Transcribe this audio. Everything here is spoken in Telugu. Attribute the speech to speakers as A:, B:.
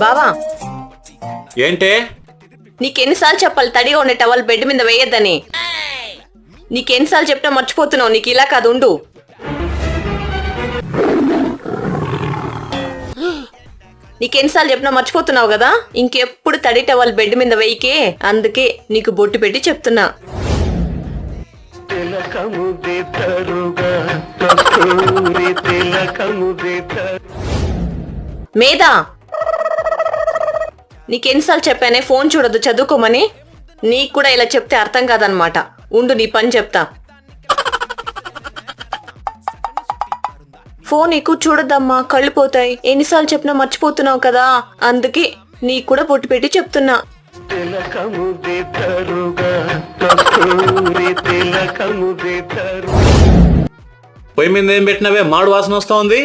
A: బావా,
B: ఏంటే?
A: నీకెన్నిసార్లు చెప్పాలి తడిగా ఉండే టవల్ బెడ్ మీద వేయద్దని? నీకెన్నిసార్లు చెప్పినా మర్చిపోతున్నావు. నీకు ఇలా కాదు, ఉండు. నీకెన్నిసార్లు చెప్పినా మర్చిపోతున్నావు కదా. ఇంకెప్పుడు తడి టవల్ బెడ్ మీద వేయకే. అందుకే నీకు బొట్టు పెట్టి చెప్తున్నా. మేధా, నీకెన్నిసార్లు చెప్పానే ఫోన్ చూడొద్దు, చదువుకోమని. నీకు కూడా ఇలా చెప్తే అర్థం కాదనమాట. ఉండు, నీ పని చెప్తా. ఫోన్ ఎక్కువ చూడొద్దమ్మా, కళ్ళు పోతాయి. ఎన్నిసార్లు చెప్పినా మర్చిపోతున్నావు కదా. అందుకే నీకు కూడా బొట్టు పెట్టి చెప్తున్నా.
B: పొయ్యి మీద ఏం పెట్టినవే? మాడు వాసన వస్తోంది.